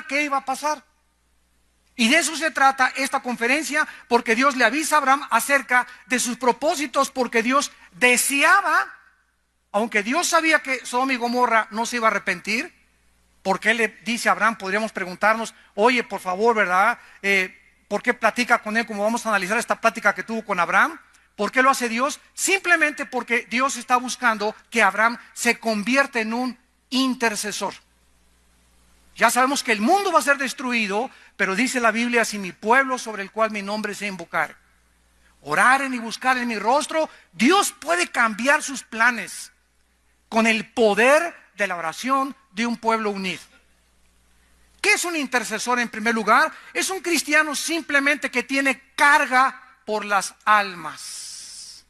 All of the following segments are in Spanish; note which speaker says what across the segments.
Speaker 1: qué iba a pasar. Y de eso se trata esta conferencia, porque Dios le avisa a Abraham acerca de sus propósitos, porque Dios deseaba, aunque Dios sabía que Sodoma y Gomorra no se iba a arrepentir, porque Él le dice a Abraham, podríamos preguntarnos, oye, por favor, ¿verdad? ¿Por qué platica con él? Como vamos a analizar esta plática que tuvo con Abraham. ¿Por qué lo hace Dios? Simplemente porque Dios está buscando que Abraham se convierta en un intercesor. Ya sabemos que el mundo va a ser destruido, pero dice la Biblia, si mi pueblo sobre el cual mi nombre se invocar, oraren y buscar en mi rostro, Dios puede cambiar sus planes con el poder de la oración de un pueblo unido. ¿Qué es un intercesor en primer lugar? Es un cristiano simplemente que tiene carga por las almas,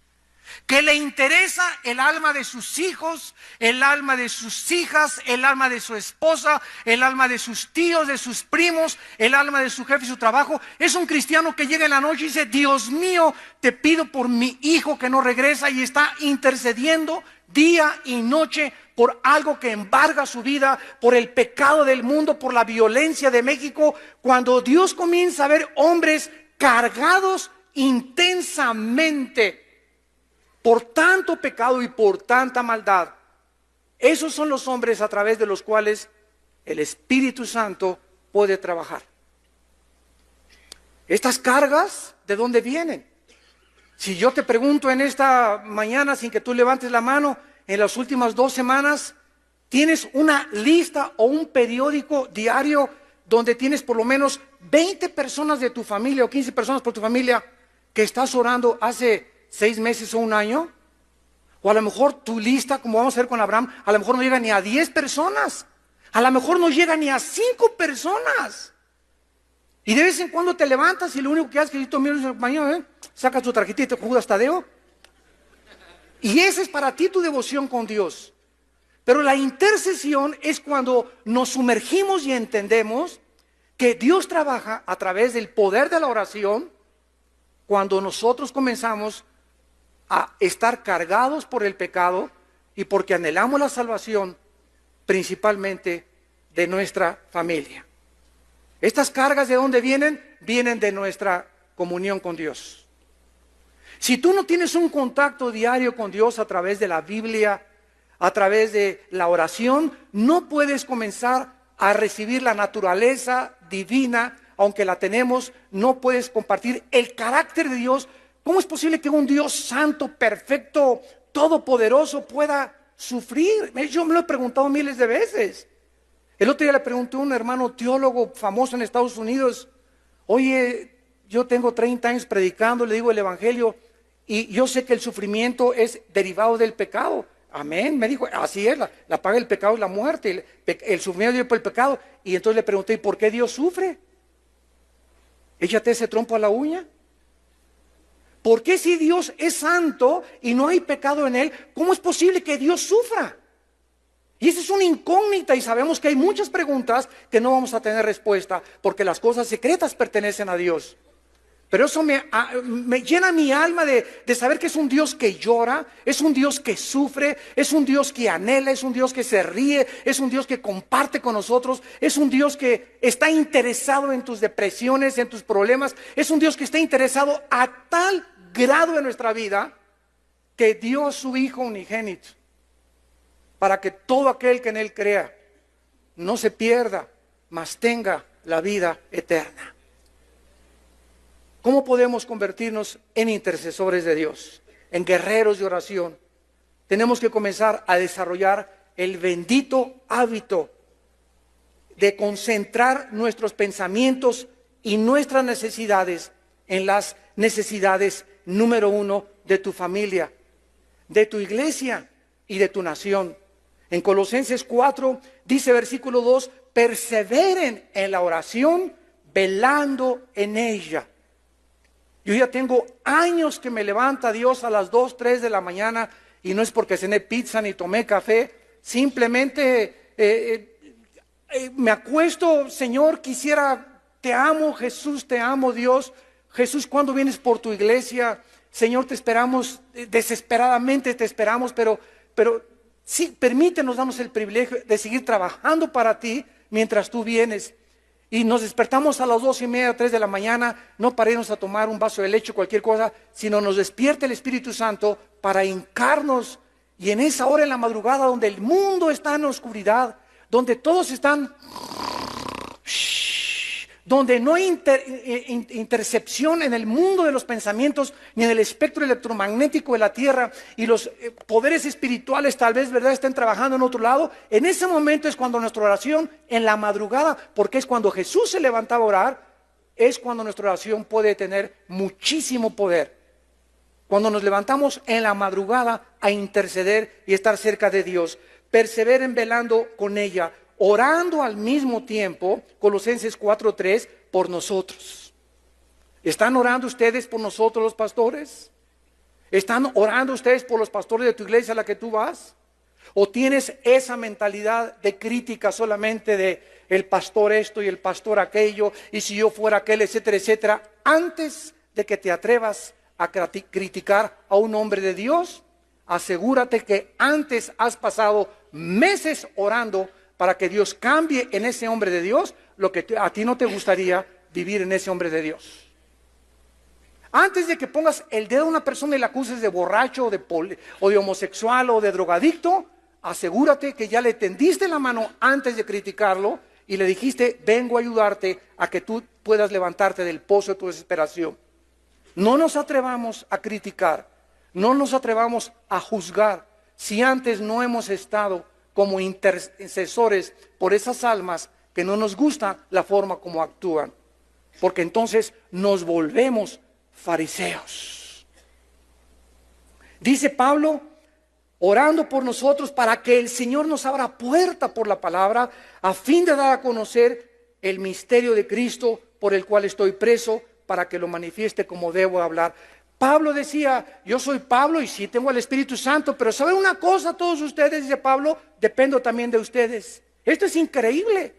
Speaker 1: que le interesa el alma de sus hijos, el alma de sus hijas, el alma de su esposa, el alma de sus tíos, de sus primos, el alma de su jefe y su trabajo. Es un cristiano que llega en la noche y dice, Dios mío, te pido por mi hijo que no regresa, y está intercediendo día y noche por algo que embarga su vida, por el pecado del mundo, por la violencia de México. Cuando Dios comienza a ver hombres cargados intensamente por tanto pecado y por tanta maldad, esos son los hombres a través de los cuales el Espíritu Santo puede trabajar. Estas cargas, ¿de dónde vienen? Si yo te pregunto en esta mañana, sin que tú levantes la mano, en las últimas 2 semanas, ¿tienes una lista o un periódico diario donde tienes por lo menos 20 personas de tu familia o 15 personas por tu familia que estás orando hace 6 meses o un año? O a lo mejor tu lista, como vamos a ver con Abraham, a lo mejor no llega ni a 10 personas. A lo mejor no llega ni a 5 personas. Y de vez en cuando te levantas y lo único que haces es que mañana sacas tu tarjetita con Judas Tadeo. Y esa es para ti tu devoción con Dios. Pero la intercesión es cuando nos sumergimos y entendemos que Dios trabaja a través del poder de la oración, cuando nosotros comenzamos a estar cargados por el pecado y porque anhelamos la salvación principalmente de nuestra familia. Estas cargas, ¿de dónde vienen? Vienen de nuestra comunión con Dios. Si tú no tienes un contacto diario con Dios a través de la Biblia, a través de la oración, no puedes comenzar a recibir la naturaleza divina, aunque la tenemos. No puedes compartir el carácter de Dios. ¿Cómo es posible que un Dios santo, perfecto, todopoderoso pueda sufrir? Yo me lo he preguntado miles de veces. El otro día le pregunté a un hermano teólogo famoso en Estados Unidos, oye, yo tengo 30 años predicando, le digo el evangelio, y yo sé que el sufrimiento es derivado del pecado. Amén, me dijo, así es, la paga del pecado es la muerte, el sufrimiento es por el pecado. Y entonces le pregunté, ¿y por qué Dios sufre? Échate ese trompo a la uña. ¿Por qué si Dios es santo y no hay pecado en Él, cómo es posible que Dios sufra? Y esa es una incógnita, y sabemos que hay muchas preguntas que no vamos a tener respuesta, porque las cosas secretas pertenecen a Dios. Pero eso me llena mi alma de saber que es un Dios que llora, es un Dios que sufre, es un Dios que anhela, es un Dios que se ríe, es un Dios que comparte con nosotros, es un Dios que está interesado en tus depresiones, en tus problemas, es un Dios que está interesado a tal grado en nuestra vida que dio a su Hijo unigénito para que todo aquel que en Él crea no se pierda, mas tenga la vida eterna. ¿Cómo podemos convertirnos en intercesores de Dios, en guerreros de oración? Tenemos que comenzar a desarrollar el bendito hábito de concentrar nuestros pensamientos y nuestras necesidades en las necesidades número 1 de tu familia, de tu iglesia y de tu nación. En Colosenses 4 dice versículo 2, perseveren en la oración, velando en ella. Yo ya tengo años que me levanta Dios a las 2, 3 de la mañana, y no es porque cené pizza ni tomé café, simplemente me acuesto, Señor, te amo, Jesús, te amo, Dios. Jesús, ¿cuándo vienes por tu iglesia? Señor, te esperamos, desesperadamente te esperamos, pero sí, permítenos, damos el privilegio de seguir trabajando para ti mientras tú vienes. y nos despertamos a las 2:30, 3 de la mañana, no para irnos a tomar un vaso de leche o cualquier cosa, sino nos despierta el Espíritu Santo para hincarnos. Y en esa hora en la madrugada, donde el mundo está en la oscuridad, donde todos están, donde no hay intercepción en el mundo de los pensamientos, ni en el espectro electromagnético de la tierra, y los poderes espirituales tal vez, ¿verdad?, estén trabajando en otro lado. En ese momento es cuando nuestra oración, en la madrugada, porque es cuando Jesús se levantaba a orar, es cuando nuestra oración puede tener muchísimo poder. Cuando nos levantamos en la madrugada a interceder y estar cerca de Dios, perseveren velando con ella, orando al mismo tiempo, Colosenses 4:3, por nosotros. ¿Están orando ustedes por nosotros los pastores? ¿Están orando ustedes por los pastores de tu iglesia a la que tú vas? ¿O tienes esa mentalidad de crítica solamente de el pastor esto y el pastor aquello, y si yo fuera aquel, etcétera, etcétera? Antes de que te atrevas a criticar a un hombre de Dios, asegúrate que antes has pasado meses orando para que Dios cambie en ese hombre de Dios lo que a ti no te gustaría vivir en ese hombre de Dios. Antes de que pongas el dedo a una persona y la acuses de borracho o de homosexual o de drogadicto, asegúrate que ya le tendiste la mano antes de criticarlo y le dijiste: vengo a ayudarte a que tú puedas levantarte del pozo de tu desesperación. No nos atrevamos a criticar, no nos atrevamos a juzgar si antes no hemos estado como intercesores por esas almas que no nos gusta la forma como actúan, porque entonces nos volvemos fariseos. Dice Pablo, orando por nosotros para que el Señor nos abra puerta por la palabra, a fin de dar a conocer el misterio de Cristo por el cual estoy preso, para que lo manifieste como debo hablar. Pablo decía: yo soy Pablo y sí tengo el Espíritu Santo, pero ¿saben una cosa todos ustedes? Dice Pablo, dependo también de ustedes. Esto es increíble.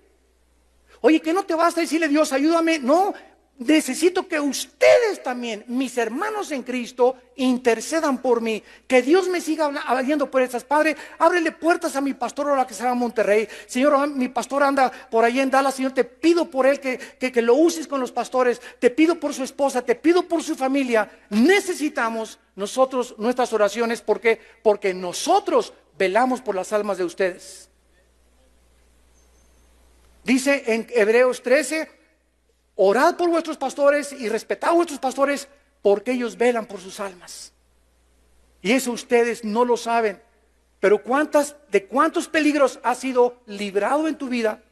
Speaker 1: Oye, ¿que no te basta decirle: Dios, ayúdame? No, necesito que ustedes también, mis hermanos en Cristo, intercedan por mí, que Dios me siga hablando por esas. Padre, ábrele puertas a mi pastor ahora que se va a Monterrey. Señor, mi pastor anda por ahí en Dallas. Señor, te pido por él que lo uses con los pastores. Te pido por su esposa, te pido por su familia. Necesitamos nosotros nuestras oraciones. ¿Por qué? Porque nosotros velamos por las almas de ustedes. Dice en Hebreos 13: orad por vuestros pastores y respetad a vuestros pastores, porque ellos velan por sus almas. Y eso ustedes no lo saben. Pero ¿de cuántos peligros has sido librado en tu vida?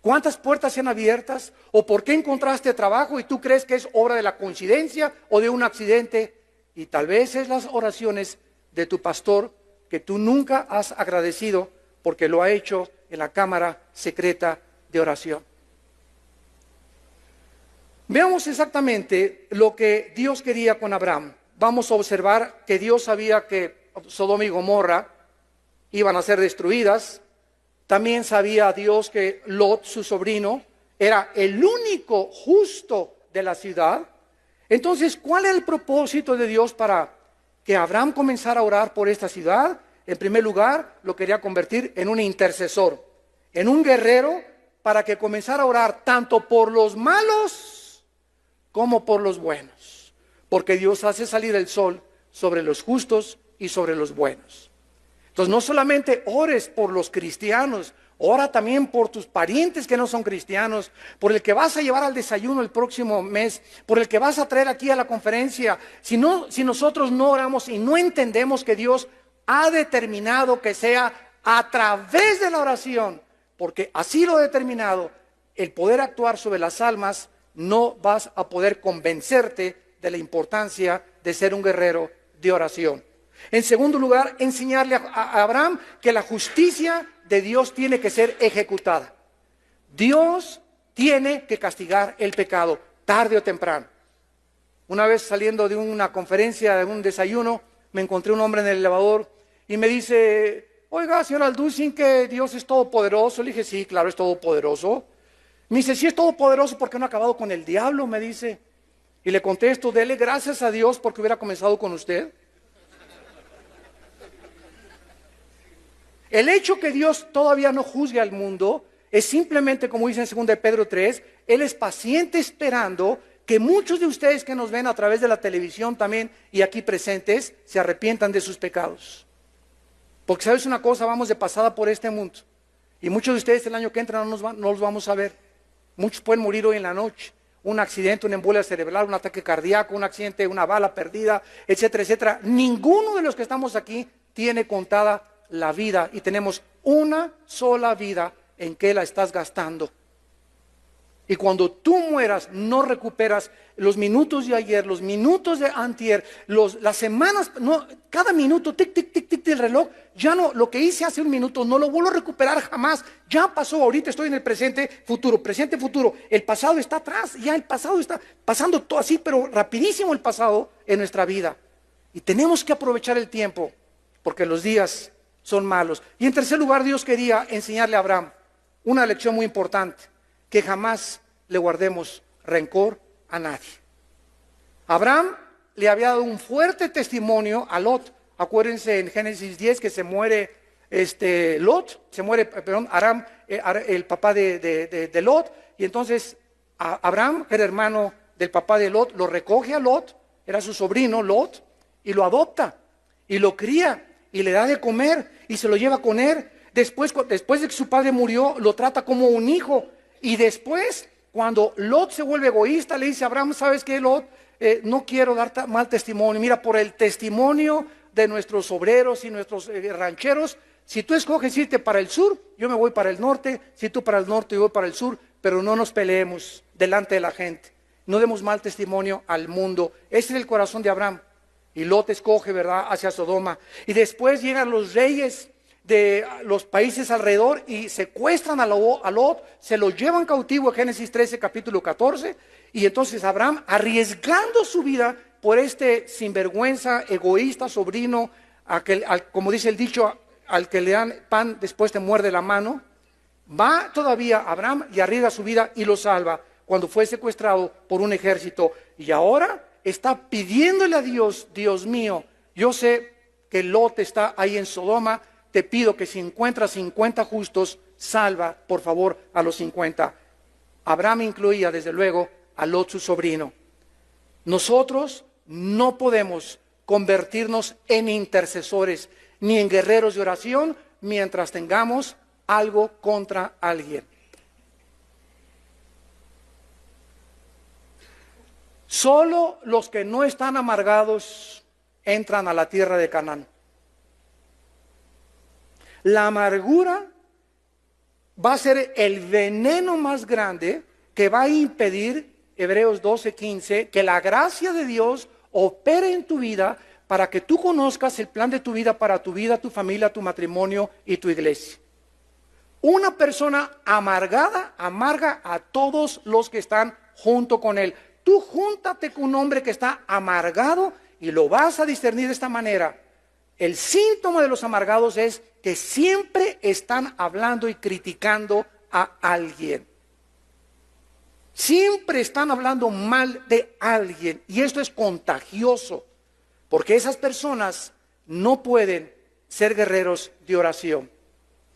Speaker 1: ¿Cuántas puertas se han abiertas? ¿O por qué encontraste trabajo y tú crees que es obra de la coincidencia o de un accidente? Y tal vez es las oraciones de tu pastor que tú nunca has agradecido, porque lo ha hecho en la cámara secreta de oración. Veamos exactamente lo que Dios quería con Abraham. Vamos a observar que Dios sabía que Sodoma y Gomorra iban a ser destruidas. También sabía Dios que Lot, su sobrino, era el único justo de la ciudad. Entonces, ¿cuál es el propósito de Dios para que Abraham comenzara a orar por esta ciudad? En primer lugar, lo quería convertir en un intercesor, en un guerrero, para que comenzara a orar tanto por los malos como por los buenos, porque Dios hace salir el sol sobre los justos y sobre los buenos. Entonces, no solamente ores por los cristianos, ora también por tus parientes que no son cristianos, por el que vas a llevar al desayuno el próximo mes, por el que vas a traer aquí a la conferencia. Si nosotros no oramos y no entendemos que Dios ha determinado que sea a través de la oración, porque así lo ha determinado, el poder actuar sobre las almas, no vas a poder convencerte de la importancia de ser un guerrero de oración. En segundo lugar, enseñarle a Abraham que la justicia de Dios tiene que ser ejecutada. Dios tiene que castigar el pecado, tarde o temprano. Una vez saliendo de una conferencia, de un desayuno, me encontré un hombre en el elevador y me dice: oiga, señor Alducin, que Dios es todopoderoso. Le dije: sí, claro, es todopoderoso. Me dice: sí, es todopoderoso, ¿por qué no ha acabado con el diablo? Me dice. Y le contesto: dele gracias a Dios porque hubiera comenzado con usted. El hecho que Dios todavía no juzgue al mundo es simplemente, como dice en 2 de Pedro 3, Él es paciente esperando que muchos de ustedes que nos ven a través de la televisión también y aquí presentes, se arrepientan de sus pecados. Porque sabes una cosa, vamos de pasada por este mundo. Y muchos de ustedes el año que entra no los vamos a ver. Muchos pueden morir hoy en la noche. Un accidente, una embolia cerebral, un ataque cardíaco, un accidente, una bala perdida, etcétera, etcétera. Ninguno de los que estamos aquí tiene contada la vida y tenemos una sola vida en que la estás gastando. Y cuando tú mueras, no recuperas los minutos de ayer, los minutos de antier, las semanas, no, cada minuto, tic, tic, tic, tic del reloj, ya no, lo que hice hace un minuto, no lo vuelvo a recuperar jamás. Ya pasó, ahorita estoy en el presente, futuro, el pasado está atrás, ya el pasado está pasando todo así, pero rapidísimo el pasado en nuestra vida. Y tenemos que aprovechar el tiempo, porque los días son malos. Y en tercer lugar, Dios quería enseñarle a Abraham una lección muy importante, que jamás le guardemos rencor a nadie. Abraham le había dado un fuerte testimonio a Lot. Acuérdense en Génesis 10 que se muere Lot, Aram, el papá de Lot, y entonces Abraham, que era hermano del papá de Lot, lo recoge a Lot, era su sobrino Lot, y lo adopta, y lo cría, y le da de comer, y se lo lleva con él. Después de que su padre murió, lo trata como un hijo, y después, cuando Lot se vuelve egoísta, le dice a Abraham, ¿sabes qué, Lot? No quiero dar mal testimonio. Mira, por el testimonio de nuestros obreros y nuestros rancheros, si tú escoges irte para el sur, yo me voy para el norte, si tú para el norte, yo voy para el sur, pero no nos peleemos delante de la gente. No demos mal testimonio al mundo. Ese es el corazón de Abraham. Y Lot escoge, ¿verdad?, hacia Sodoma. Y después llegan los reyes de los países alrededor y secuestran a Lot, se lo llevan cautivo en Génesis 13, capítulo 14, y entonces Abraham, arriesgando su vida por este sinvergüenza, egoísta sobrino, como dice el dicho, al que le dan pan después te muerde la mano, va todavía Abraham y arriesga su vida y lo salva cuando fue secuestrado por un ejército, y ahora está pidiéndole a Dios, Dios mío, yo sé que Lot está ahí en Sodoma, te pido que si encuentras 50 justos, salva, por favor, a los 50. Abraham incluía, desde luego, a Lot, su sobrino. Nosotros no podemos convertirnos en intercesores ni en guerreros de oración mientras tengamos algo contra alguien. Solo los que no están amargados entran a la tierra de Canaán. La amargura va a ser el veneno más grande que va a impedir, Hebreos 12:15, que la gracia de Dios opere en tu vida para que tú conozcas el plan de tu vida para tu vida, tu familia, tu matrimonio y tu iglesia. Una persona amargada amarga a todos los que están junto con él. Tú júntate con un hombre que está amargado y lo vas a discernir de esta manera. El síntoma de los amargados es que siempre están hablando y criticando a alguien. Siempre están hablando mal de alguien. Y esto es contagioso, porque esas personas no pueden ser guerreros de oración.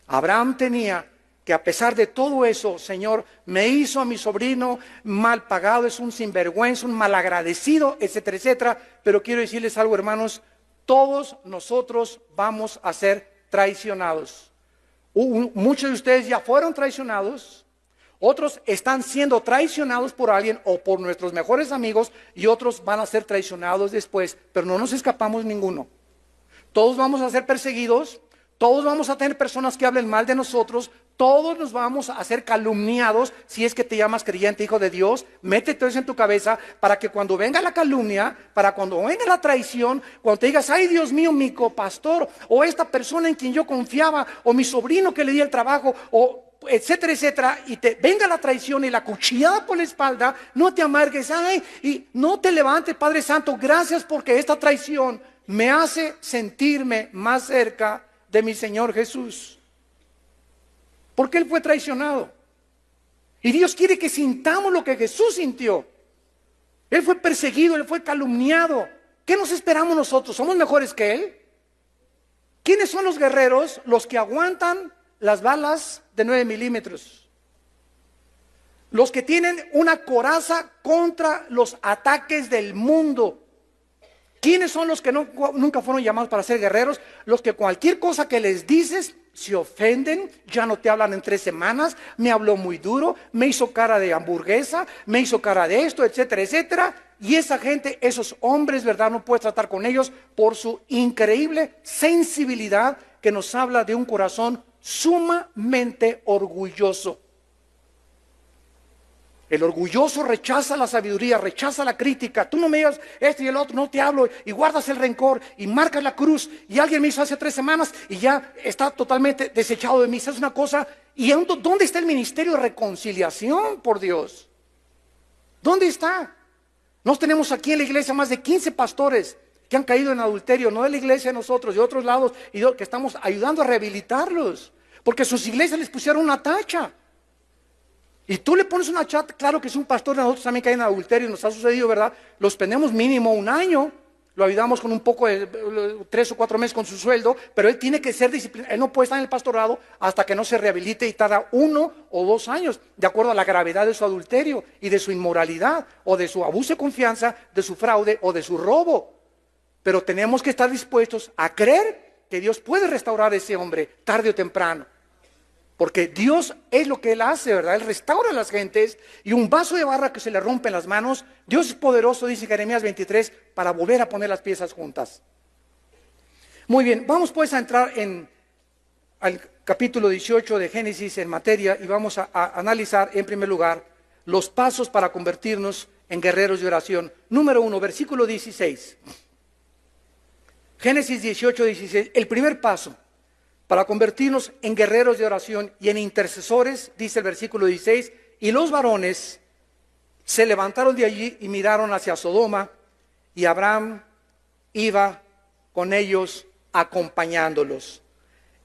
Speaker 1: Abraham tenía que, a pesar de todo eso, Señor, me hizo a mi sobrino mal pagado, es un sinvergüenza, un malagradecido, etcétera, etcétera. Pero quiero decirles algo, hermanos, todos nosotros vamos a ser traicionados. Muchos de ustedes ya fueron traicionados, otros están siendo traicionados por alguien o por nuestros mejores amigos, y otros van a ser traicionados después, pero no nos escapamos ninguno. Todos vamos a ser perseguidos, todos vamos a tener personas que hablen mal de nosotros, todos nos vamos a ser calumniados. Si es que te llamas creyente, hijo de Dios, métete eso en tu cabeza para que cuando venga la calumnia, para cuando venga la traición, cuando te digas, ay Dios mío, mi copastor, o esta persona en quien yo confiaba, o mi sobrino que le di el trabajo, o etcétera, etcétera, y te venga la traición y la cuchillada por la espalda, no te amargues, ay, y no te levantes, Padre Santo, gracias porque esta traición me hace sentirme más cerca de mi Señor Jesús. Porque Él fue traicionado. Y Dios quiere que sintamos lo que Jesús sintió. Él fue perseguido, Él fue calumniado. ¿Qué nos esperamos nosotros? ¿Somos mejores que Él? ¿Quiénes son los guerreros? Los que aguantan las balas de 9 milímetros. Los que tienen una coraza contra los ataques del mundo. ¿Quiénes son los que nunca fueron llamados para ser guerreros? Los que cualquier cosa que les dices se ofenden, ya no te hablan en 3 semanas, me habló muy duro, me hizo cara de hamburguesa, me hizo cara de esto, etcétera, etcétera. Y esa gente, esos hombres, ¿verdad? No puedes tratar con ellos por su increíble sensibilidad que nos habla de un corazón sumamente orgulloso. El orgulloso rechaza la sabiduría, rechaza la crítica. Tú no me digas esto y el otro, no te hablo, y guardas el rencor y marcas la cruz. Y alguien me hizo hace 3 semanas y ya está totalmente desechado de mí. Es una cosa. ¿Y dónde está el ministerio de reconciliación, por Dios? ¿Dónde está? Nos tenemos aquí en la iglesia más de 15 pastores que han caído en adulterio, no de la iglesia de nosotros, de otros lados, y que estamos ayudando a rehabilitarlos, porque sus iglesias les pusieron una tacha. Y tú le pones una chat, claro que es un pastor, nosotros también caen en adulterio, nos ha sucedido, ¿verdad? Los tenemos mínimo 1 año, lo ayudamos con un poco de 3 o 4 meses con su sueldo, pero él tiene que ser disciplinado, él no puede estar en el pastorado hasta que no se rehabilite y tarda 1 o 2 años, de acuerdo a la gravedad de su adulterio y de su inmoralidad, o de su abuso de confianza, de su fraude o de su robo. Pero tenemos que estar dispuestos a creer que Dios puede restaurar a ese hombre tarde o temprano. Porque Dios es lo que Él hace, ¿verdad? Él restaura a las gentes, y un vaso de barro que se le rompe en las manos, Dios es poderoso, dice Jeremías 23, para volver a poner las piezas juntas. Muy bien, vamos pues a entrar al capítulo 18 de Génesis en materia, y vamos a analizar en primer lugar los pasos para convertirnos en guerreros de oración. Número 1, versículo 16. Génesis 18, 16, el primer paso para convertirnos en guerreros de oración y en intercesores, dice el versículo 16, y los varones se levantaron de allí y miraron hacia Sodoma, y Abraham iba con ellos acompañándolos.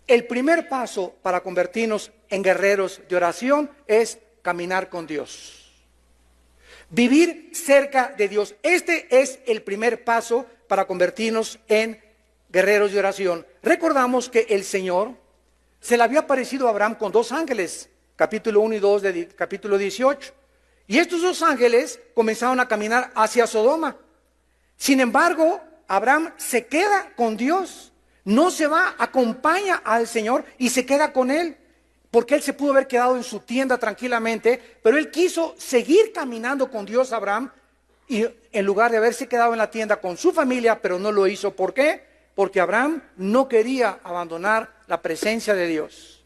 Speaker 1: El primer paso para convertirnos en guerreros de oración es caminar con Dios. Vivir cerca de Dios. Este es el primer paso para convertirnos en guerreros de oración. Recordamos que el Señor se le había aparecido a Abraham con 2 ángeles, capítulo 1 y 2 de capítulo 18. Y estos 2 ángeles comenzaron a caminar hacia Sodoma. Sin embargo, Abraham se queda con Dios. No se va, acompaña al Señor y se queda con Él. Porque él se pudo haber quedado en su tienda tranquilamente, pero él quiso seguir caminando con Dios, Abraham, y en lugar de haberse quedado en la tienda con su familia, pero no lo hizo. ¿Por qué? Porque Abraham no quería abandonar la presencia de Dios.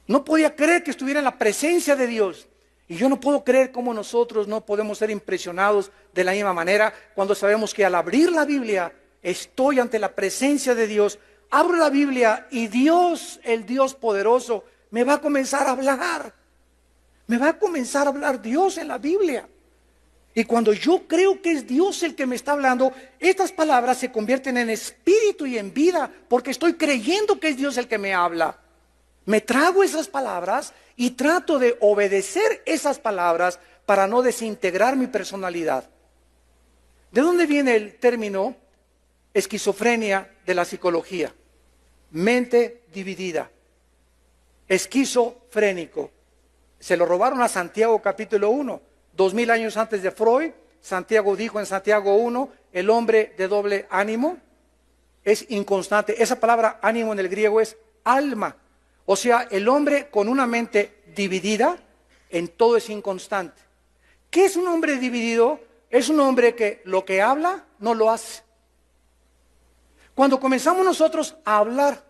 Speaker 1: No podía creer que estuviera en la presencia de Dios. Y yo no puedo creer cómo nosotros no podemos ser impresionados de la misma manera cuando sabemos que al abrir la Biblia estoy ante la presencia de Dios. Abro la Biblia y Dios, el Dios poderoso, me va a comenzar a hablar. Me va a comenzar a hablar Dios en la Biblia. Y cuando yo creo que es Dios el que me está hablando, estas palabras se convierten en espíritu y en vida, porque estoy creyendo que es Dios el que me habla. Me trago esas palabras y trato de obedecer esas palabras para no desintegrar mi personalidad. ¿De dónde viene el término esquizofrenia de la psicología? Mente dividida, esquizofrénico. Se lo robaron a Santiago capítulo 1. 2000 años antes de Freud, Santiago dijo en Santiago 1, el hombre de doble ánimo es inconstante. Esa palabra ánimo en el griego es alma. O sea, el hombre con una mente dividida, en todo es inconstante. ¿Qué es un hombre dividido? Es un hombre que lo que habla no lo hace. Cuando comenzamos nosotros a hablar,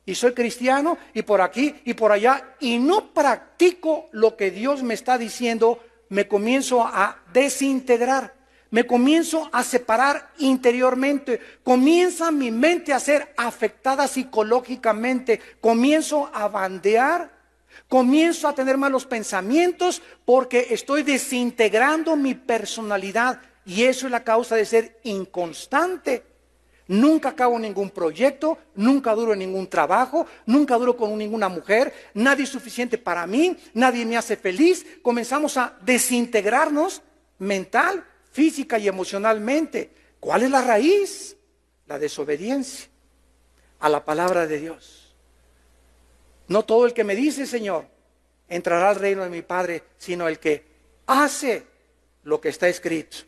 Speaker 1: y soy cristiano, y por aquí y por allá, y no practico lo que Dios me está diciendo, me comienzo a desintegrar, me comienzo a separar interiormente, comienza mi mente a ser afectada psicológicamente, comienzo a bandear, comienzo a tener malos pensamientos porque estoy desintegrando mi personalidad, y eso es la causa de ser inconstante. Nunca acabo ningún proyecto, nunca duro en ningún trabajo, nunca duro con ninguna mujer, nadie es suficiente para mí, nadie me hace feliz. Comenzamos a desintegrarnos mental, física y emocionalmente. ¿Cuál es la raíz? La desobediencia a la palabra de Dios. No todo el que me dice Señor entrará al reino de mi Padre, sino el que hace lo que está escrito.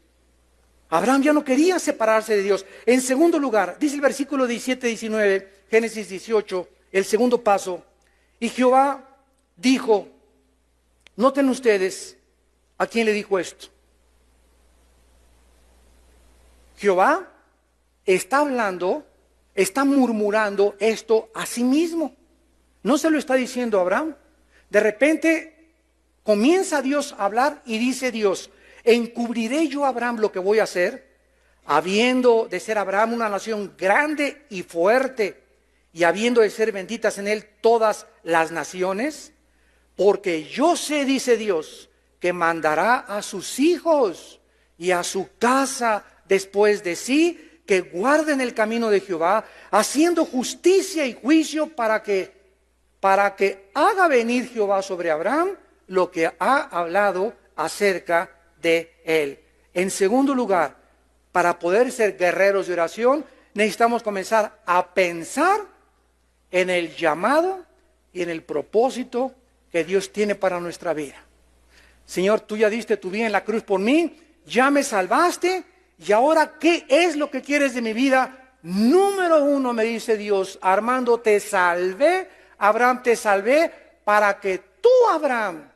Speaker 1: Abraham ya no quería separarse de Dios. En segundo lugar, dice el versículo 17-19, Génesis 18, el segundo paso. Y Jehová dijo, noten ustedes, ¿a quién le dijo esto? Jehová está hablando, está murmurando esto a sí mismo. No se lo está diciendo a Abraham. De repente comienza Dios a hablar y dice Dios, encubriré yo a Abraham lo que voy a hacer, habiendo de ser Abraham una nación grande y fuerte, y habiendo de ser benditas en él todas las naciones, porque yo sé, dice Dios, que mandará a sus hijos y a su casa después de sí, que guarden el camino de Jehová, haciendo justicia y juicio para que haga venir Jehová sobre Abraham lo que ha hablado acerca de él. En segundo lugar, para poder ser guerreros de oración, necesitamos comenzar a pensar en el llamado y en el propósito que Dios tiene para nuestra vida. Señor, tú ya diste tu vida en la cruz por mí, ya me salvaste, y ahora, ¿qué es lo que quieres de mi vida? Número uno, me dice Dios, Armando, te salvé, Abraham, te salvé, para que tú, Abraham,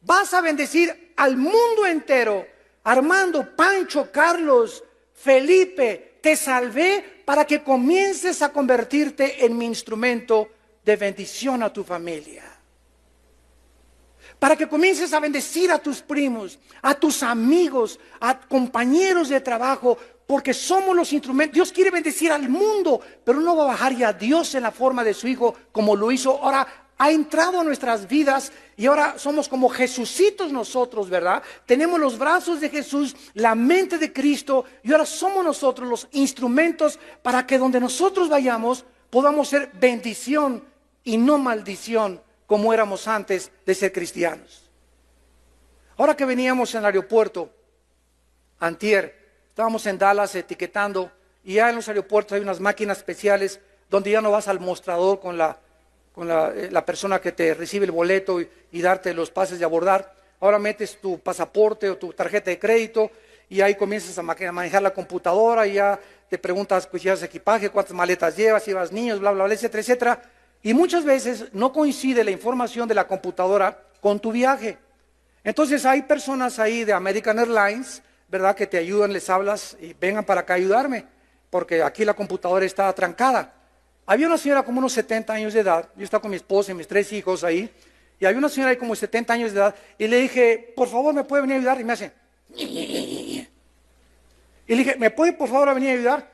Speaker 1: vas a bendecir al mundo entero. Armando, Pancho, Carlos, Felipe, te salvé para que comiences a convertirte en mi instrumento de bendición a tu familia. Para que comiences a bendecir a tus primos, a tus amigos, a compañeros de trabajo, porque somos los instrumentos. Dios quiere bendecir al mundo, pero no va a bajar ya a Dios en la forma de su Hijo como lo hizo. Ahora ha entrado a nuestras vidas y ahora somos como Jesucitos nosotros, ¿verdad? Tenemos los brazos de Jesús, la mente de Cristo, y ahora somos nosotros los instrumentos para que donde nosotros vayamos podamos ser bendición y no maldición, como éramos antes de ser cristianos. Ahora que veníamos en el aeropuerto, antier, estábamos en Dallas etiquetando, y ya en los aeropuertos hay unas máquinas especiales donde ya no vas al mostrador con la persona que te recibe el boleto y darte los pases de abordar. Ahora metes tu pasaporte o tu tarjeta de crédito y ahí comienzas a manejar la computadora y ya te preguntas pues, si llevas equipaje, cuántas maletas llevas, si llevas niños, bla, bla, bla, etcétera, etcétera. Y muchas veces no coincide la información de la computadora con tu viaje. Entonces hay personas ahí de American Airlines, ¿verdad?, que te ayudan, les hablas y vengan para acá a ayudarme, porque aquí la computadora está atrancada. Había una señora como unos 70 años de edad, yo estaba con mi esposa y mis 3 hijos ahí, y había una señora ahí como 70 años de edad, y le dije, por favor, ¿me puede venir a ayudar? Y me hace, y le dije, ¿me puede por favor venir a ayudar?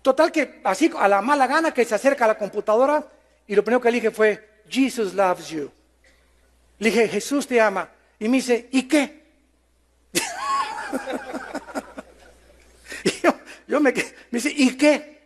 Speaker 1: Total que así a la mala gana que se acerca a la computadora, y lo primero que le dije fue, Jesus loves you. Le dije, Jesús te ama. Y me dice, ¿y qué? Y me dice, ¿y qué?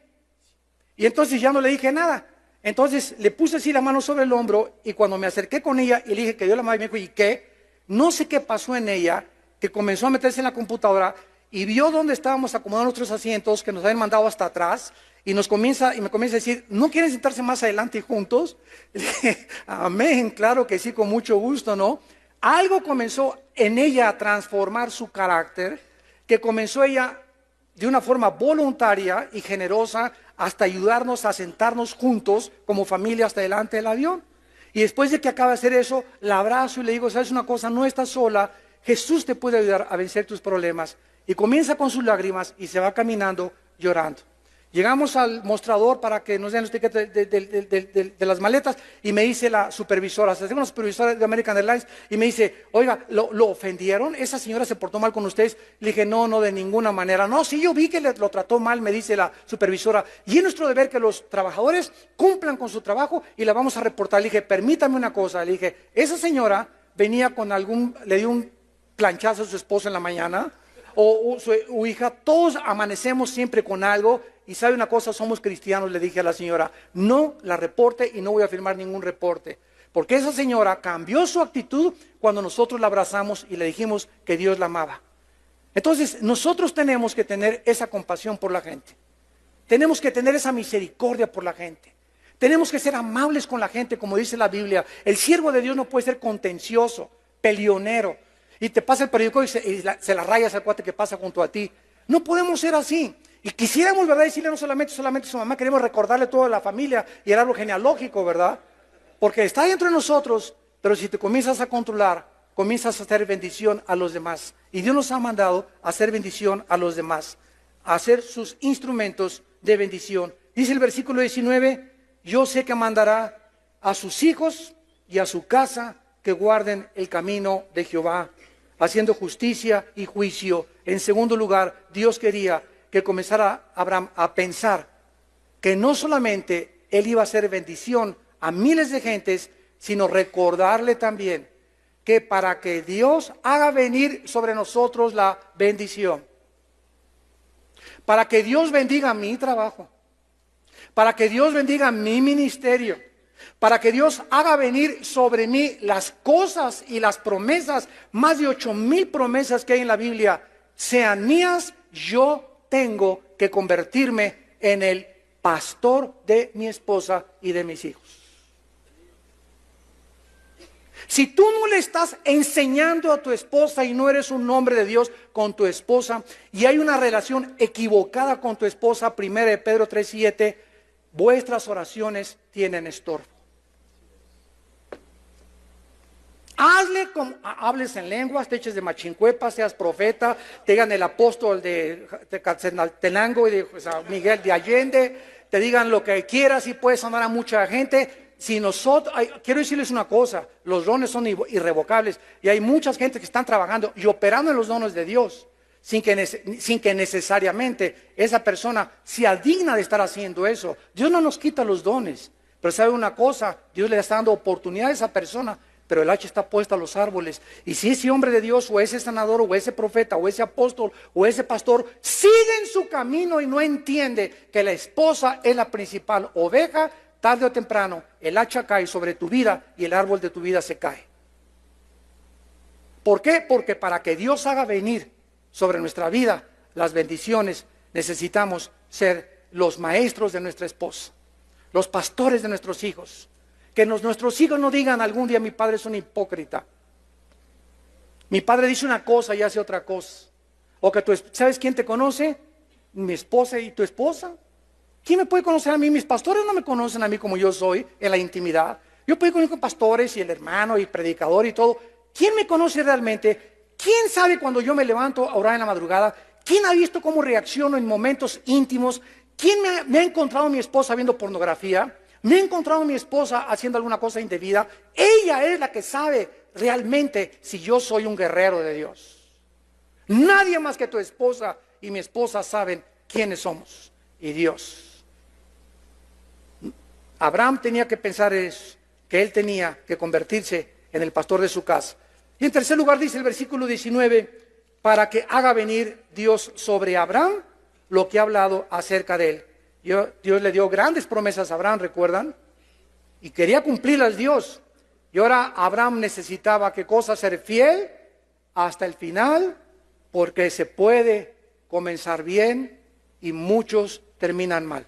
Speaker 1: Y entonces ya no le dije nada. Entonces le puse así la mano sobre el hombro, y cuando me acerqué con ella y le dije que dio la mano, y me dijo, ¿y qué? No sé qué pasó en ella, que comenzó a meterse en la computadora y vio dónde estábamos acomodando nuestros asientos, que nos habían mandado hasta atrás, y me comienza a decir, ¿no quieren sentarse más adelante juntos? Y le dije, amén, claro que sí, con mucho gusto, ¿no? Algo comenzó en ella a transformar su carácter, que comenzó ella de una forma voluntaria y generosa hasta ayudarnos a sentarnos juntos como familia hasta delante del avión. Y después de que acaba de hacer eso, la abrazo y le digo, ¿sabes una cosa? No estás sola, Jesús te puede ayudar a vencer tus problemas. Y comienza con sus lágrimas y se va caminando llorando. Llegamos al mostrador para que nos den los tickets de las maletas, y me dice la supervisora, se hace una supervisora de American Airlines, y me dice, oiga, ¿lo ofendieron? ¿Esa señora se portó mal con ustedes? Le dije, no, de ninguna manera. No, sí, yo vi que lo trató mal, me dice la supervisora, y es nuestro deber que los trabajadores cumplan con su trabajo y la vamos a reportar. Le dije, permítame una cosa, le dije, esa señora venía con le dio un planchazo a su esposo en la mañana, o su hija, todos amanecemos siempre con algo, y sabe una cosa, somos cristianos, le dije a la señora, no la reporte y no voy a firmar ningún reporte, porque esa señora cambió su actitud cuando nosotros la abrazamos y le dijimos que Dios la amaba. Entonces nosotros tenemos que tener esa compasión por la gente, tenemos que tener esa misericordia por la gente, Tenemos que ser amables con la gente, como dice la Biblia. El siervo de Dios no puede ser contencioso, peleonero. Y te pasa el periódico y se la rayas al cuate que pasa junto a ti. No podemos ser así. Y quisiéramos, ¿verdad?, decirle no solamente a su mamá, queremos recordarle toda la familia y el árbol genealógico, ¿verdad? Porque está dentro de nosotros, pero si te comienzas a controlar, comienzas a hacer bendición a los demás. Y Dios nos ha mandado a hacer bendición a los demás, a ser sus instrumentos de bendición. Dice el versículo 19, yo sé que mandará a sus hijos y a su casa que guarden el camino de Jehová, haciendo justicia y juicio. En segundo lugar, Dios quería que comenzara Abraham a pensar que no solamente él iba a hacer bendición a miles de gentes, sino recordarle también que para que Dios haga venir sobre nosotros la bendición, para que Dios bendiga mi trabajo, para que Dios bendiga mi ministerio, para que Dios haga venir sobre mí las cosas y las promesas, más de 8,000 promesas que hay en la Biblia, sean mías, yo tengo que convertirme en el pastor de mi esposa y de mis hijos. Si tú no le estás enseñando a tu esposa y no eres un hombre de Dios con tu esposa y hay una relación equivocada con tu esposa, 1 Pedro 3:7, vuestras oraciones tienen estorbo. Hazle como hables en lenguas, te eches de machincuepa, seas profeta, te digan el apóstol de Tenango y de Miguel de Allende, te digan lo que quieras y puedes sonar a mucha gente. Si nosotros, quiero decirles una cosa, los dones son irrevocables y hay muchas gente que están trabajando y operando en los dones de Dios sin que necesariamente esa persona sea digna de estar haciendo eso. Dios no nos quita los dones, pero sabe una cosa, Dios le está dando oportunidad a esa persona, pero el hacha está puesta a los árboles. Y si ese hombre de Dios o ese sanador o ese profeta o ese apóstol o ese pastor sigue en su camino y no entiende que la esposa es la principal oveja, tarde o temprano el hacha cae sobre tu vida y el árbol de tu vida se cae. ¿Por qué? Porque para que Dios haga venir sobre nuestra vida las bendiciones, necesitamos ser los maestros de nuestra esposa, los pastores de nuestros hijos. Que nuestros hijos no digan algún día mi padre es un hipócrita. Mi padre dice una cosa y hace otra cosa. O que ¿sabes quién te conoce? Mi esposa y tu esposa. ¿Quién me puede conocer a mí? Mis pastores no me conocen a mí como yo soy en la intimidad. Yo puedo conocer con pastores y el hermano y predicador y todo. ¿Quién me conoce realmente? ¿Quién sabe cuando yo me levanto a orar en la madrugada? ¿Quién ha visto cómo reacciono en momentos íntimos? ¿Quién me ha encontrado a mi esposa viendo pornografía? ¿Me he encontrado a mi esposa haciendo alguna cosa indebida? Ella es la que sabe realmente si yo soy un guerrero de Dios. Nadie más que tu esposa y mi esposa saben quiénes somos y Dios. Abraham tenía que pensar eso, que él tenía que convertirse en el pastor de su casa. Y en tercer lugar dice el versículo 19, para que haga venir Dios sobre Abraham lo que ha hablado acerca de él. Dios le dio grandes promesas a Abraham, ¿recuerdan? Y quería cumplirlas Dios. Y ahora Abraham necesitaba ¿qué cosa? Ser fiel hasta el final, porque se puede comenzar bien y muchos terminan mal.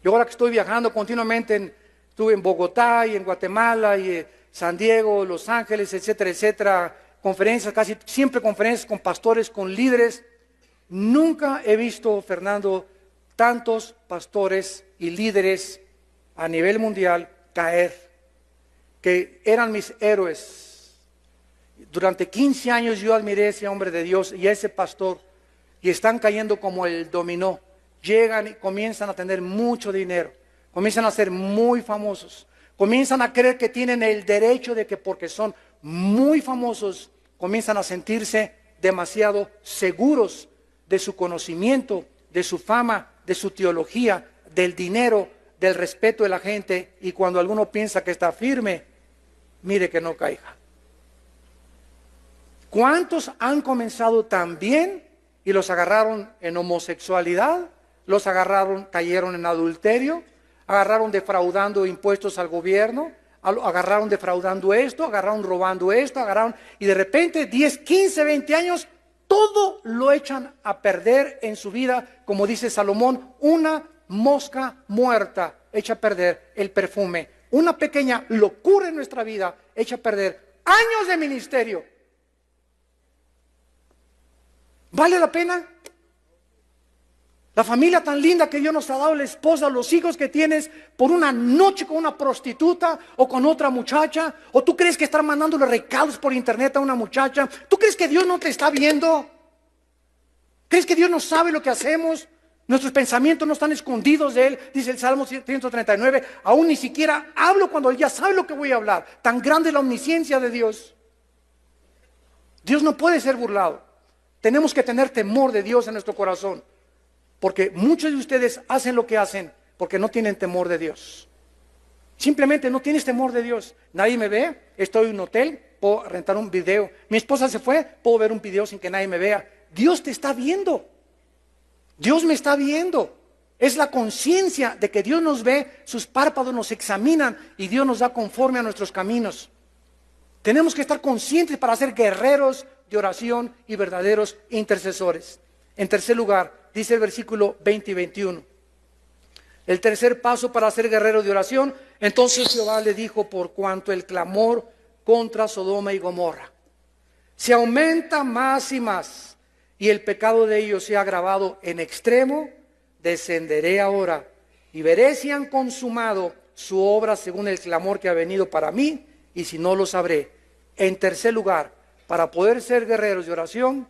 Speaker 1: Yo ahora que estoy viajando continuamente, estuve en Bogotá y en Guatemala y San Diego, Los Ángeles, etcétera, etcétera, conferencias, casi siempre conferencias con pastores, con líderes. Nunca he visto, Fernando, tantos pastores y líderes a nivel mundial caer, que eran mis héroes. Durante 15 años yo admiré a ese hombre de Dios y a ese pastor, y están cayendo como el dominó. Llegan y comienzan a tener mucho dinero, comienzan a ser muy famosos, comienzan a creer que tienen el derecho de que porque son muy famosos, comienzan a sentirse demasiado seguros de su conocimiento, de su fama, de su teología, del dinero, del respeto de la gente, y cuando alguno piensa que está firme, mire que no caiga. ¿Cuántos han comenzado tan bien y los agarraron en homosexualidad? Los agarraron, cayeron en adulterio, agarraron defraudando impuestos al gobierno, agarraron defraudando esto, agarraron robando esto, agarraron, y de repente 10, 15, 20 años, todo lo echan a perder en su vida, como dice Salomón, una mosca muerta echa a perder el perfume. Una pequeña locura en nuestra vida echa a perder años de ministerio. ¿Vale la pena? La familia tan linda que Dios nos ha dado, la esposa, los hijos que tienes, por una noche con una prostituta o con otra muchacha. ¿O tú crees que estar mandándole recados por internet a una muchacha? ¿Tú crees que Dios no te está viendo? ¿Crees que Dios no sabe lo que hacemos? Nuestros pensamientos no están escondidos de Él, dice el Salmo 139. Aún ni siquiera hablo cuando Él ya sabe lo que voy a hablar. Tan grande es la omnisciencia de Dios. Dios no puede ser burlado. Tenemos que tener temor de Dios en nuestro corazón. Porque muchos de ustedes hacen lo que hacen porque no tienen temor de Dios. Simplemente no tienes temor de Dios. Nadie me ve, estoy en un hotel, puedo rentar un video. Mi esposa se fue, puedo ver un video sin que nadie me vea. Dios te está viendo. Dios me está viendo. Es la conciencia de que Dios nos ve, sus párpados nos examinan y Dios nos da conforme a nuestros caminos. Tenemos que estar conscientes para ser guerreros de oración y verdaderos intercesores. En tercer lugar, dice el versículo 20 y 21. El tercer paso para ser guerrero de oración. Entonces Jehová le dijo: por cuanto el clamor contra Sodoma y Gomorra se aumenta más y más, y el pecado de ellos se ha agravado en extremo, descenderé ahora y veré si han consumado su obra según el clamor que ha venido para mí, y si no, lo sabré. En tercer lugar, para poder ser guerreros de oración,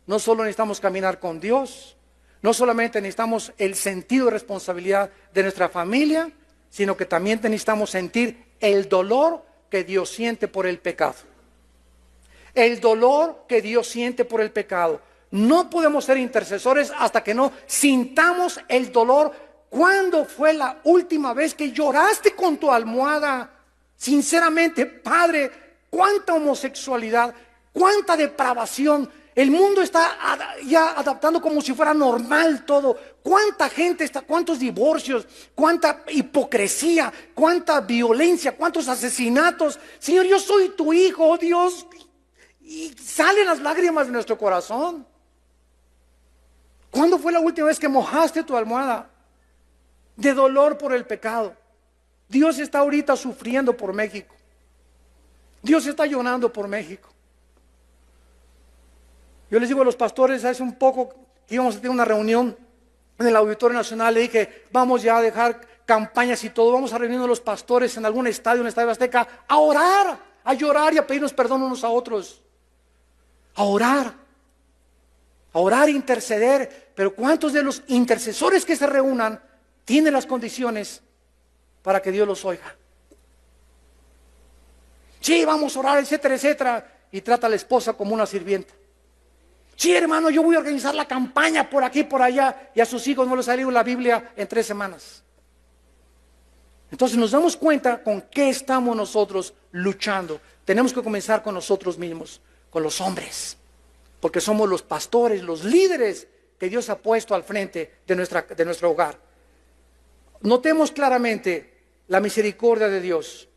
Speaker 1: no solo necesitamos caminar con Dios, no solamente necesitamos el sentido de responsabilidad de nuestra familia, sino que también necesitamos sentir el dolor que Dios siente por el pecado. El dolor que Dios siente por el pecado. No podemos ser intercesores hasta que no sintamos el dolor. ¿Cuándo fue la última vez que lloraste con tu almohada? Sinceramente, Padre, cuánta homosexualidad, cuánta depravación. El mundo está ya adaptando como si fuera normal todo. ¿Cuánta gente está? ¿Cuántos divorcios? ¿Cuánta hipocresía? ¿Cuánta violencia? ¿Cuántos asesinatos? Señor, yo soy tu hijo, oh Dios. Y salen las lágrimas de nuestro corazón. ¿Cuándo fue la última vez que mojaste tu almohada de dolor por el pecado? Dios está ahorita sufriendo por México. Dios está llorando por México. Yo les digo a los pastores, hace un poco que íbamos a tener una reunión en el Auditorio Nacional, le dije, vamos ya a dejar campañas y todo, vamos a reunirnos los pastores en algún estadio, en el Estadio Azteca, a orar, a llorar y a pedirnos perdón unos a otros. A orar e interceder. Pero ¿cuántos de los intercesores que se reúnan tienen las condiciones para que Dios los oiga? Sí, vamos a orar, etcétera, etcétera, y trata a la esposa como una sirvienta. Sí, hermano, yo voy a organizar la campaña por aquí, por allá, y a sus hijos no les ha leído la Biblia en 3 semanas. Entonces nos damos cuenta con qué estamos nosotros luchando. Tenemos que comenzar con nosotros mismos, con los hombres, porque somos los pastores, los líderes que Dios ha puesto al frente de nuestro hogar. Notemos claramente la misericordia de Dios.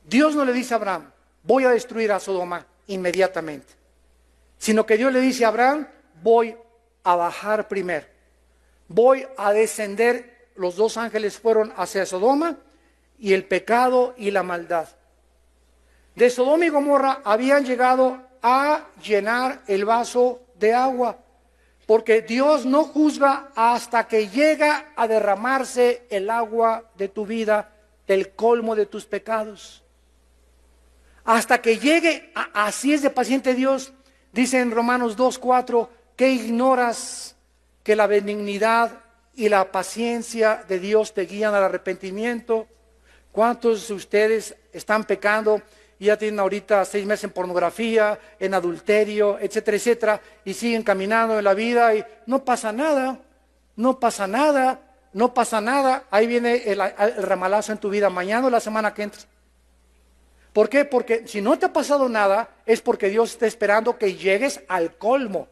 Speaker 1: Dios no le dice a Abraham, voy a destruir a Sodoma inmediatamente, sino que Dios le dice a Abraham, voy a bajar primero, voy a descender. Los 2 ángeles fueron hacia Sodoma y el pecado y la maldad de Sodoma y Gomorra habían llegado a llenar el vaso de agua, porque Dios no juzga hasta que llega a derramarse el agua de tu vida, el colmo de tus pecados. Hasta que llegue, así es de paciente Dios. Dice en Romanos 2:4, que ignoras que la benignidad y la paciencia de Dios te guían al arrepentimiento. ¿Cuántos de ustedes están pecando y ya tienen ahorita 6 meses en pornografía, en adulterio, etcétera, etcétera, y siguen caminando en la vida y no pasa nada, no pasa nada, no pasa nada? Ahí viene el ramalazo en tu vida mañana o la semana que entra. ¿Por qué? Porque si no te ha pasado nada, es porque Dios está esperando que llegues al colmo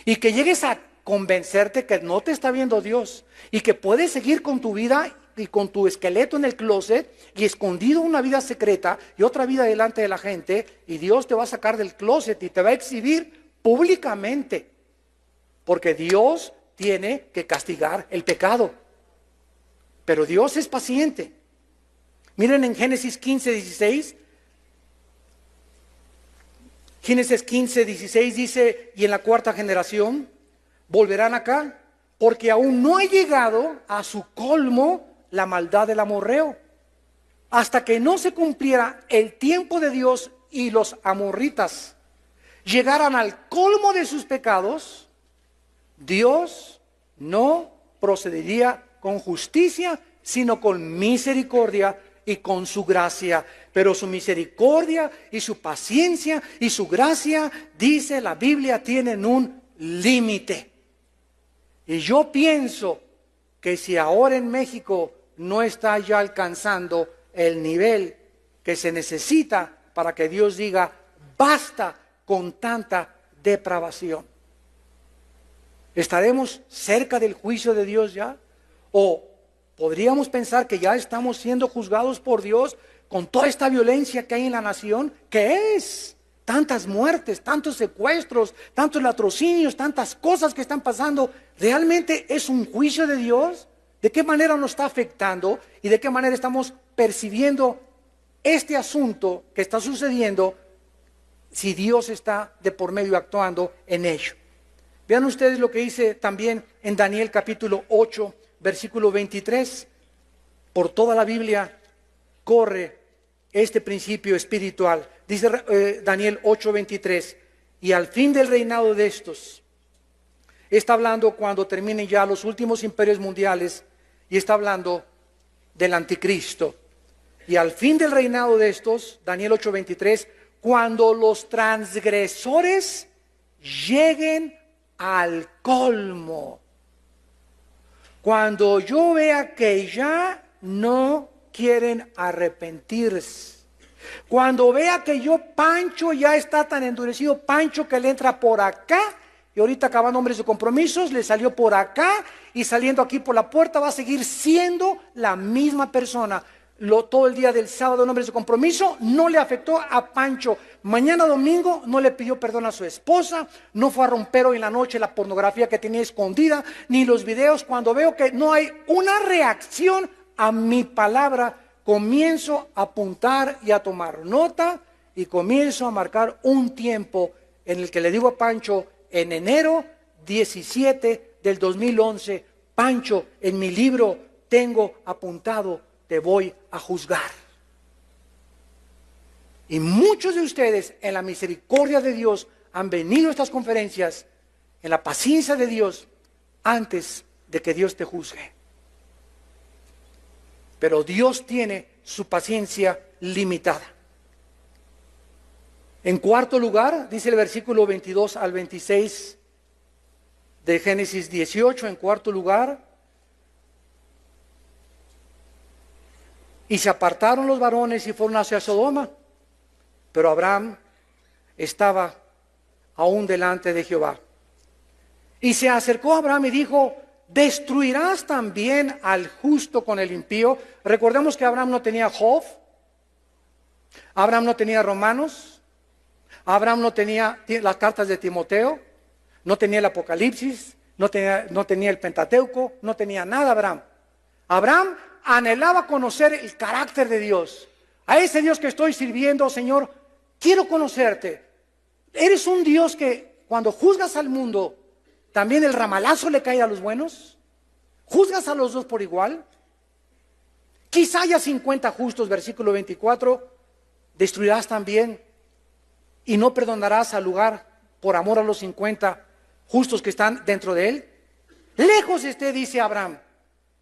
Speaker 1: y que llegues a convencerte que no te está viendo Dios y que puedes seguir con tu vida y con tu esqueleto en el closet y escondido una vida secreta y otra vida delante de la gente, y Dios te va a sacar del closet y te va a exhibir públicamente, porque Dios tiene que castigar el pecado. Pero Dios es paciente. Miren en Génesis 15:16. Génesis 15:16 dice, y en la cuarta generación volverán acá, porque aún no ha llegado a su colmo la maldad del amorreo, hasta que no se cumpliera el tiempo de Dios y los amorritas llegaran al colmo de sus pecados, Dios no procedería con justicia, sino con misericordia y con su gracia. Pero su misericordia y su paciencia y su gracia, dice la Biblia, tienen un límite. Y yo pienso que si ahora en México no está ya alcanzando el nivel que se necesita para que Dios diga, basta con tanta depravación, ¿estaremos cerca del juicio de Dios ya? ¿O podríamos pensar que ya estamos siendo juzgados por Dios con toda esta violencia que hay en la nación? ¿Qué es? Tantas muertes, tantos secuestros, tantos latrocinios, tantas cosas que están pasando. ¿Realmente es un juicio de Dios? ¿De qué manera nos está afectando y de qué manera estamos percibiendo este asunto que está sucediendo si Dios está de por medio actuando en ello? Vean ustedes lo que dice también en Daniel capítulo 8, versículo 23. Por toda la Biblia corre este principio espiritual. Dice Daniel 8:23, y al fin del reinado de estos, está hablando cuando terminen ya los últimos imperios mundiales, y está hablando del anticristo. Y al fin del reinado de estos, Daniel 8:23, cuando los transgresores lleguen al colmo, cuando yo vea que ya no quieren arrepentirse, cuando vea que Pancho ya está tan endurecido, Pancho que le entra por acá, y ahorita acabando hombres de compromisos, le salió por acá, y saliendo aquí por la puerta va a seguir siendo la misma persona. Todo el día del sábado en hombres de compromiso no le afectó a Pancho. Mañana domingo no le pidió perdón a su esposa, no fue a romper hoy en la noche la pornografía que tenía escondida, ni los videos. Cuando veo que no hay una reacción a mi palabra, comienzo a apuntar y a tomar nota, y comienzo a marcar un tiempo en el que le digo a Pancho, en enero 17 del 2011, Pancho, en mi libro tengo apuntado, te voy a juzgar. Y muchos de ustedes, en la misericordia de Dios, han venido a estas conferencias, en la paciencia de Dios, antes de que Dios te juzgue. Pero Dios tiene su paciencia limitada. En cuarto lugar, dice el versículo 22 al 26 de Génesis 18, en cuarto lugar, y se apartaron los varones y fueron hacia Sodoma, pero Abraham estaba aún delante de Jehová. Y se acercó a Abraham y dijo, ¿destruirás también al justo con el impío? Recordemos que Abraham no tenía Job, Abraham no tenía Romanos, Abraham no tenía las cartas de Timoteo, no tenía el Apocalipsis, no tenía el Pentateuco, no tenía nada Abraham. Abraham anhelaba conocer el carácter de Dios. A ese Dios que estoy sirviendo, Señor, quiero conocerte. ¿Eres un Dios que cuando juzgas al mundo, también el ramalazo le cae a los buenos? ¿Juzgas a los dos por igual? Quizá haya 50 justos, versículo 24, destruirás también y no perdonarás al lugar por amor a los 50 justos que están dentro de él. Lejos esté, dice Abraham,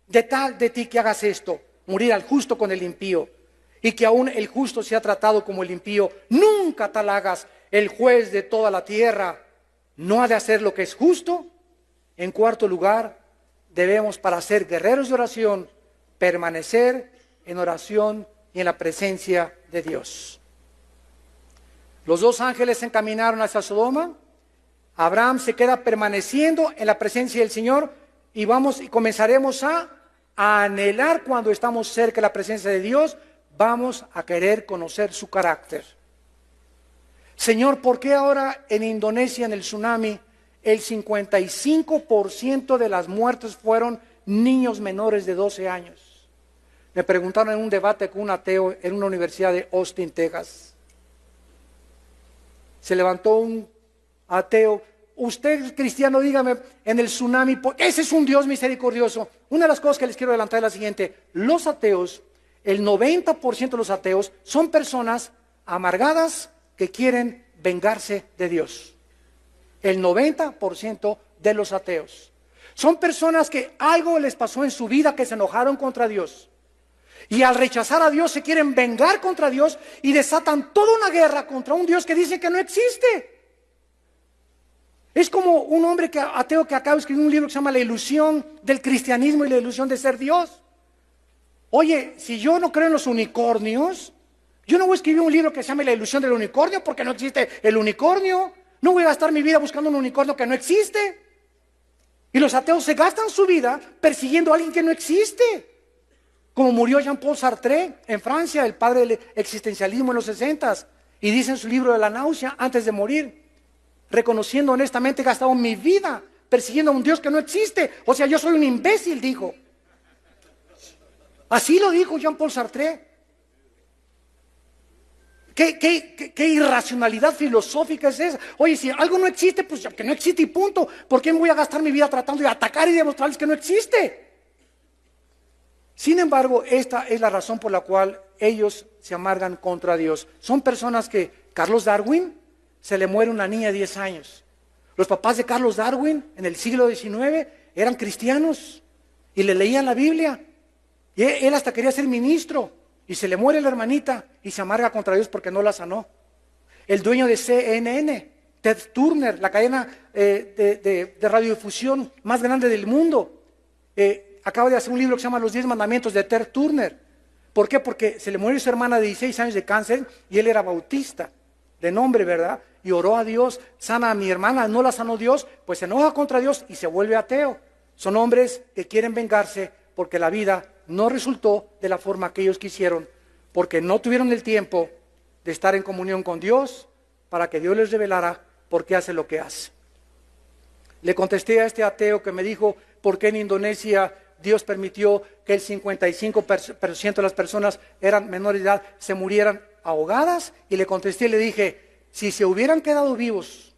Speaker 1: de ti que hagas esto, morir al justo con el impío, y que aún el justo sea tratado como el impío. Nunca tal hagas, el juez de toda la tierra no ha de hacer lo que es justo. En cuarto lugar, debemos, para ser guerreros de oración, permanecer en oración y en la presencia de Dios. Los dos ángeles se encaminaron hacia Sodoma. Abraham se queda permaneciendo en la presencia del Señor, y comenzaremos a anhelar cuando estamos cerca de la presencia de Dios. Vamos a querer conocer su carácter. Señor, ¿por qué ahora en Indonesia, en el tsunami, el 55% de las muertes fueron niños menores de 12 años? Me preguntaron en un debate con un ateo en una universidad de Austin, Texas. Se levantó un ateo. Usted, cristiano, dígame, en el tsunami, ese es un Dios misericordioso. Una de las cosas que les quiero adelantar es la siguiente. Los ateos, el 90% de los ateos son personas amargadas que quieren vengarse de Dios. El 90% de los ateos son personas que algo les pasó en su vida, que se enojaron contra Dios. Y al rechazar a Dios se quieren vengar contra Dios y desatan toda una guerra contra un Dios que dice que no existe. Es como un hombre ateo que acaba de escribir un libro que se llama La ilusión del cristianismo y la ilusión de ser Dios. Oye, si yo no creo en los unicornios, yo no voy a escribir un libro que se llame La ilusión del unicornio porque no existe el unicornio. No voy a gastar mi vida buscando un unicornio que no existe. Y los ateos se gastan su vida persiguiendo a alguien que no existe. Como murió Jean-Paul Sartre en Francia, el padre del existencialismo en los 60s. Y dice en su libro de la náusea, antes de morir, reconociendo honestamente, he gastado mi vida persiguiendo a un Dios que no existe. O sea, yo soy un imbécil, dijo. Así lo dijo Jean-Paul Sartre. ¿Qué irracionalidad filosófica es esa? Oye, si algo no existe, pues que no existe y punto. ¿Por qué me voy a gastar mi vida tratando de atacar y demostrarles que no existe? Sin embargo, esta es la razón por la cual ellos se amargan contra Dios. Son personas que, Carlos Darwin, se le muere una niña de 10 años. Los papás de Carlos Darwin en el siglo XIX eran cristianos y le leían la Biblia. Y él hasta quería ser ministro y se le muere la hermanita y se amarga contra Dios porque no la sanó. El dueño de CNN, Ted Turner, la cadena de radiodifusión más grande del mundo, acaba de hacer un libro que se llama Los 10 Mandamientos de Ted Turner. ¿Por qué? Porque se le murió su hermana de 16 años de cáncer y él era bautista, de nombre, ¿verdad? Y oró a Dios, sana a mi hermana, no la sanó Dios, pues se enoja contra Dios y se vuelve ateo. Son hombres que quieren vengarse porque la vida no resultó de la forma que ellos quisieron, porque no tuvieron el tiempo de estar en comunión con Dios para que Dios les revelara por qué hace lo que hace. Le contesté a este ateo que me dijo, ¿por qué en Indonesia Dios permitió que el 55% de las personas eran menores de edad se murieran ahogadas? Y le contesté y le dije, si se hubieran quedado vivos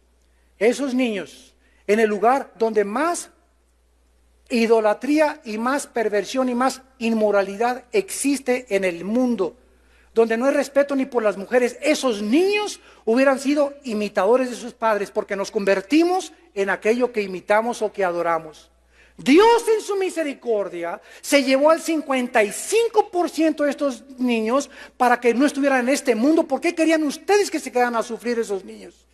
Speaker 1: esos niños en el lugar donde más idolatría y más perversión y más inmoralidad existe en el mundo, donde no hay respeto ni por las mujeres, esos niños hubieran sido imitadores de sus padres porque nos convertimos en aquello que imitamos o que adoramos. Dios en su misericordia se llevó al 55% de estos niños para que no estuvieran en este mundo. ¿Por qué querían ustedes que se quedaran a sufrir esos niños?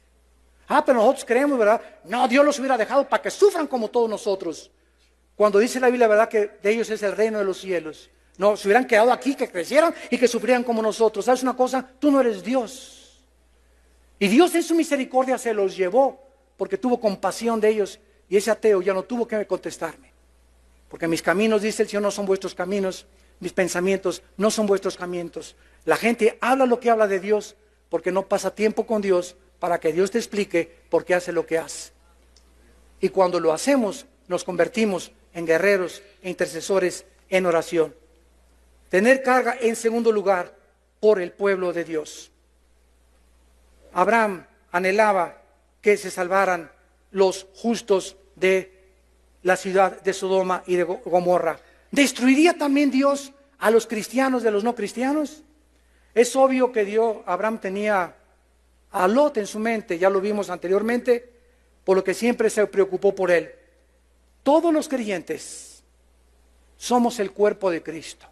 Speaker 1: Pero nosotros creemos, ¿verdad? No, Dios los hubiera dejado para que sufran como todos nosotros. Cuando dice la Biblia, ¿verdad? Que de ellos es el reino de los cielos. No, se hubieran quedado aquí, que crecieran y que sufrieran como nosotros. ¿Sabes una cosa? Tú no eres Dios. Y Dios en su misericordia se los llevó porque tuvo compasión de ellos. Y ese ateo ya no tuvo que contestarme. Porque mis caminos, dice el Señor, no son vuestros caminos. Mis pensamientos no son vuestros caminos. La gente habla lo que habla de Dios porque no pasa tiempo con Dios para que Dios te explique por qué hace lo que hace. Y cuando lo hacemos, nos convertimos en guerreros e intercesores en oración. Tener carga en segundo lugar por el pueblo de Dios. Abraham anhelaba que se salvaran los justos de la ciudad de Sodoma y de Gomorra. ¿Destruiría también Dios a los cristianos de los no cristianos? Es obvio que Abraham tenía a Lot en su mente, ya lo vimos anteriormente, por lo que siempre se preocupó por él. Todos los creyentes somos el cuerpo de Cristo.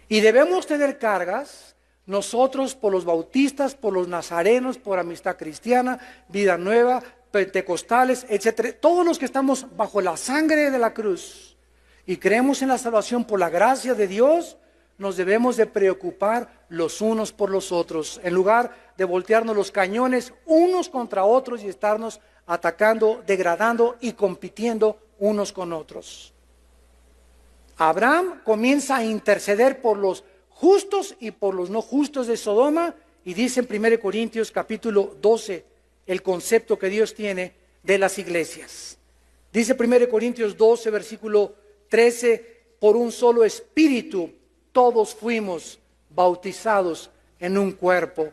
Speaker 1: Y debemos tener cargas, nosotros por los bautistas, por los nazarenos, por Amistad Cristiana, Vida Nueva, pentecostales, etcétera, todos los que estamos bajo la sangre de la cruz y creemos en la salvación por la gracia de Dios, nos debemos de preocupar los unos por los otros, en lugar de voltearnos los cañones unos contra otros y estarnos atacando, degradando y compitiendo unos con otros. Abraham comienza a interceder por los justos y por los no justos de Sodoma, y dice en 1 Corintios capítulo 12 el concepto que Dios tiene de las iglesias. Dice 1 Corintios 12 versículo 13, por un solo espíritu, todos fuimos bautizados en un cuerpo.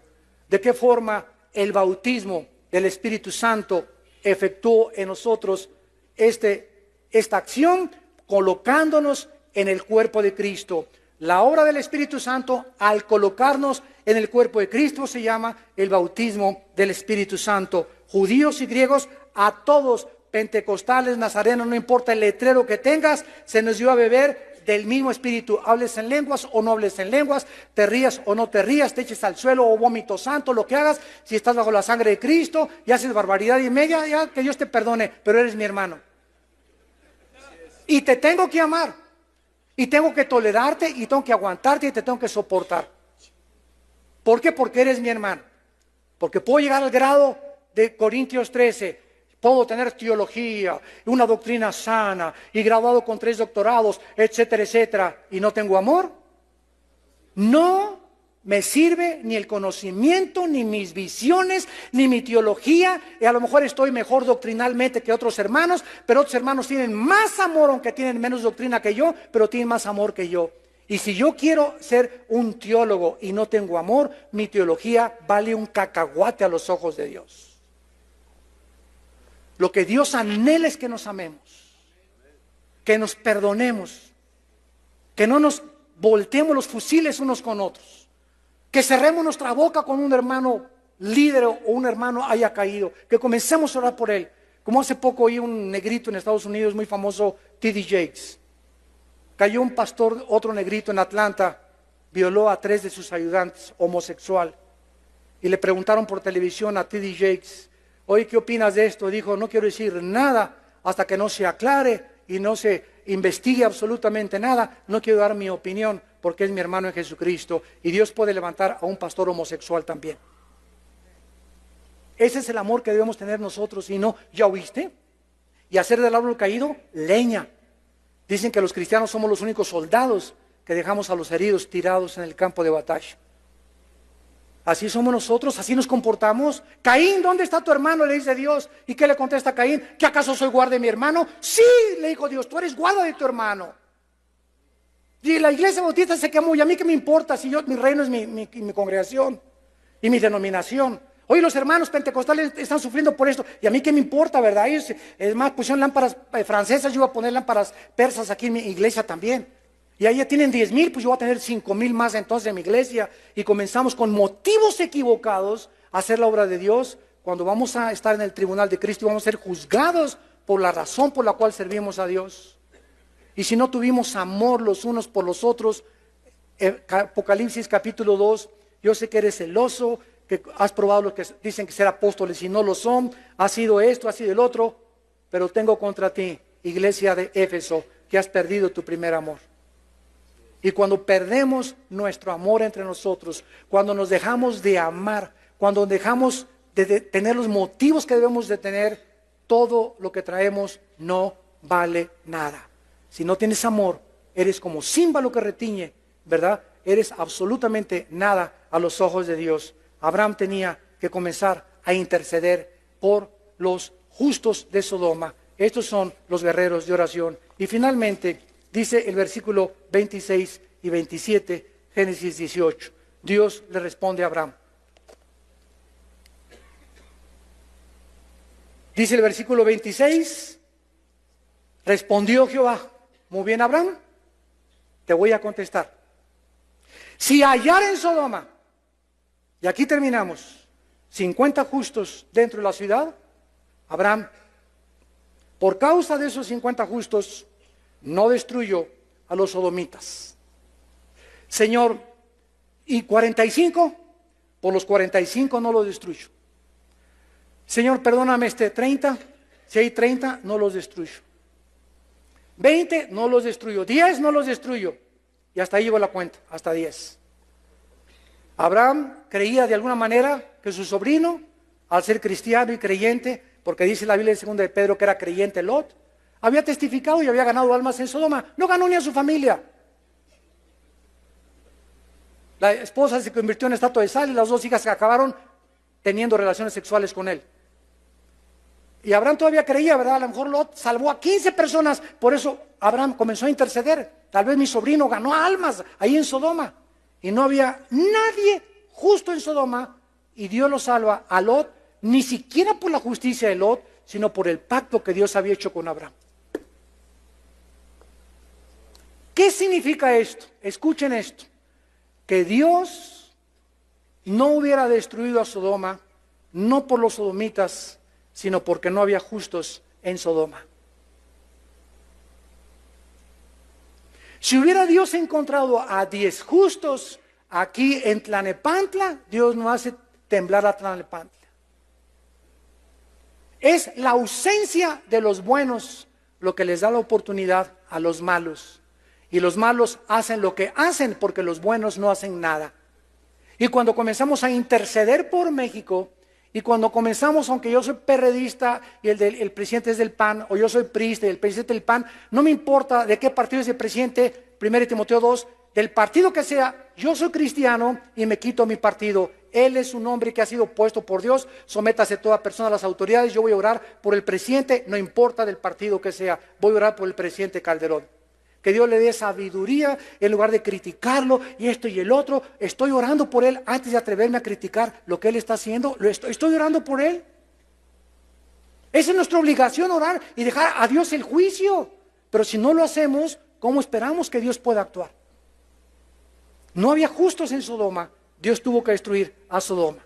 Speaker 1: ¿De qué forma el bautismo del Espíritu Santo efectuó en nosotros esta acción? Colocándonos en el cuerpo de Cristo. La obra del Espíritu Santo, al colocarnos en el cuerpo de Cristo, se llama el bautismo del Espíritu Santo. Judíos y griegos, a todos, pentecostales, nazarenos, no importa el letrero que tengas, se nos dio a beber del mismo Espíritu. Hables en lenguas o no hables en lenguas, te rías o no te rías, te eches al suelo o vómito santo, lo que hagas, si estás bajo la sangre de Cristo y haces barbaridad y media, ya que Dios te perdone, pero eres mi hermano. Y te tengo que amar, y tengo que tolerarte, y tengo que aguantarte, y te tengo que soportar. ¿Por qué? Porque eres mi hermano. Porque puedo llegar al grado de Corintios 13, puedo tener teología, una doctrina sana, y graduado con 3 doctorados, etcétera, etcétera, y no tengo amor. No me sirve ni el conocimiento, ni mis visiones, ni mi teología, y a lo mejor estoy mejor doctrinalmente que otros hermanos, pero otros hermanos tienen más amor, aunque tienen menos doctrina que yo, pero tienen más amor que yo. Y si yo quiero ser un teólogo y no tengo amor, mi teología vale un cacahuate a los ojos de Dios. Lo que Dios anhela es que nos amemos, que nos perdonemos, que no nos volteemos los fusiles unos con otros, que cerremos nuestra boca con un hermano líder o un hermano haya caído, que comencemos a orar por él. Como hace poco oí un negrito en Estados Unidos muy famoso, T.D. Jakes. Cayó un pastor, otro negrito en Atlanta, violó a 3 de sus ayudantes, homosexual. Y le preguntaron por televisión a T.D. Jakes, oye, ¿qué opinas de esto? Dijo, no quiero decir nada hasta que no se aclare y no se investigue absolutamente nada. No quiero dar mi opinión porque es mi hermano en Jesucristo y Dios puede levantar a un pastor homosexual también. Ese es el amor que debemos tener nosotros y no, ¿ya oíste? Y hacer del árbol caído leña. Dicen que los cristianos somos los únicos soldados que dejamos a los heridos tirados en el campo de batalla. Así somos nosotros, así nos comportamos. Caín, ¿dónde está tu hermano? Le dice Dios. ¿Y qué le contesta Caín? ¿Que acaso soy guarda de mi hermano? Sí, le dijo Dios, tú eres guarda de tu hermano. Y la iglesia bautista se quemó, ¿y a mí qué me importa si mi reino es mi congregación y mi denominación? Hoy los hermanos pentecostales están sufriendo por esto, y a mí qué me importa, ¿verdad? Ellos, es más, pusieron lámparas francesas, yo iba a poner lámparas persas aquí en mi iglesia también. Y ahí ya tienen 10,000, pues yo voy a tener 5,000 más entonces en mi iglesia. Y comenzamos con motivos equivocados a hacer la obra de Dios, cuando vamos a estar en el tribunal de Cristo y vamos a ser juzgados por la razón por la cual servimos a Dios. Y si no tuvimos amor los unos por los otros, Apocalipsis capítulo 2, yo sé que eres celoso, que has probado lo que dicen que ser apóstoles y no lo son, ha sido esto, ha sido el otro, pero tengo contra ti, iglesia de Éfeso, que has perdido tu primer amor. Y cuando perdemos nuestro amor entre nosotros, cuando nos dejamos de amar, cuando dejamos de tener los motivos que debemos de tener, todo lo que traemos no vale nada. Si no tienes amor, eres como címbalo que retiñe, ¿verdad? Eres absolutamente nada a los ojos de Dios. Abraham tenía que comenzar a interceder por los justos de Sodoma. Estos son los guerreros de oración. Y finalmente, dice el versículo 26 y 27, Génesis 18. Dios le responde a Abraham. Dice el versículo 26, respondió Jehová, muy bien Abraham, te voy a contestar. Si hallar en Sodoma, y aquí terminamos, 50 justos dentro de la ciudad, Abraham, por causa de esos 50 justos, no destruyó a los sodomitas. Señor, ¿y 45? Por los 45 no los destruyo. Señor, perdóname 30, si hay 30, no los destruyo. 20, no los destruyo. 10, no los destruyo. Y hasta ahí llevo la cuenta, hasta 10. Abraham creía de alguna manera que su sobrino, al ser cristiano y creyente, porque dice la Biblia en 2 de Pedro que era creyente Lot, había testificado y había ganado almas en Sodoma. No ganó ni a su familia. La esposa se convirtió en estatua de sal y las 2 hijas acabaron teniendo relaciones sexuales con él. Y Abraham todavía creía, ¿verdad? A lo mejor Lot salvó a 15 personas, por eso Abraham comenzó a interceder. Tal vez mi sobrino ganó almas ahí en Sodoma. Y no había nadie justo en Sodoma, y Dios lo salva a Lot, ni siquiera por la justicia de Lot, sino por el pacto que Dios había hecho con Abraham. ¿Qué significa esto? Escuchen esto. Que Dios no hubiera destruido a Sodoma, no por los sodomitas, sino porque no había justos en Sodoma. Si hubiera Dios encontrado a 10 justos aquí en Tlalnepantla, Dios no hace temblar a Tlalnepantla. Es la ausencia de los buenos lo que les da la oportunidad a los malos. Y los malos hacen lo que hacen porque los buenos no hacen nada. Y cuando comenzamos a interceder por México, y cuando comenzamos, aunque yo soy perredista y el presidente es del PAN, o yo soy priista y el presidente del PAN, no me importa de qué partido es el presidente, 1 Timoteo 2, del partido que sea, yo soy cristiano y me quito mi partido. Él es un hombre que ha sido puesto por Dios, sométase toda persona a las autoridades, yo voy a orar por el presidente, no importa del partido que sea, voy a orar por el presidente Calderón. Que Dios le dé sabiduría en lugar de criticarlo y esto y el otro. Estoy orando por él antes de atreverme a criticar lo que él está haciendo. Estoy orando por él. Esa es nuestra obligación, orar y dejar a Dios el juicio. Pero si no lo hacemos, ¿cómo esperamos que Dios pueda actuar? No había justos en Sodoma. Dios tuvo que destruir a Sodoma.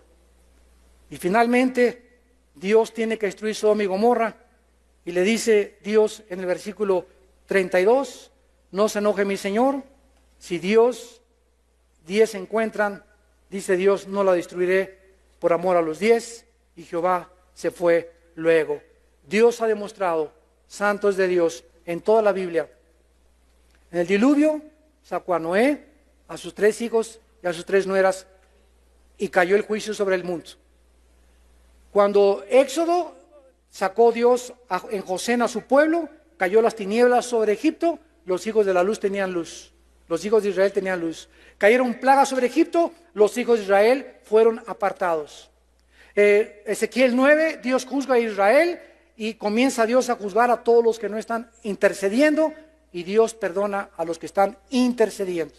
Speaker 1: Y finalmente, Dios tiene que destruir Sodoma y Gomorra. Y le dice Dios en el versículo 32, no se enoje mi Señor, si 10 se encuentran, dice Dios, no la destruiré por amor a los 10, y Jehová se fue luego. Dios ha demostrado, santo es de Dios, en toda la Biblia. En el diluvio sacó a Noé, a sus 3 hijos y a sus 3 nueras, y cayó el juicio sobre el mundo. Cuando Éxodo sacó Dios en Gosén a su pueblo, cayó las tinieblas sobre Egipto, los hijos de la luz tenían luz. Los hijos de Israel tenían luz. Cayeron plagas sobre Egipto, los hijos de Israel fueron apartados. Ezequiel 9, Dios juzga a Israel y comienza Dios a juzgar a todos los que no están intercediendo y Dios perdona a los que están intercediendo.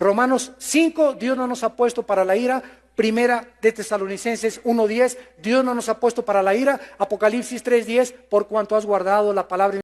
Speaker 1: Romanos 5, Dios no nos ha puesto para la ira. Primera de Tesalonicenses 1:10, Dios no nos ha puesto para la ira. Apocalipsis 3:10, por cuanto has guardado la palabra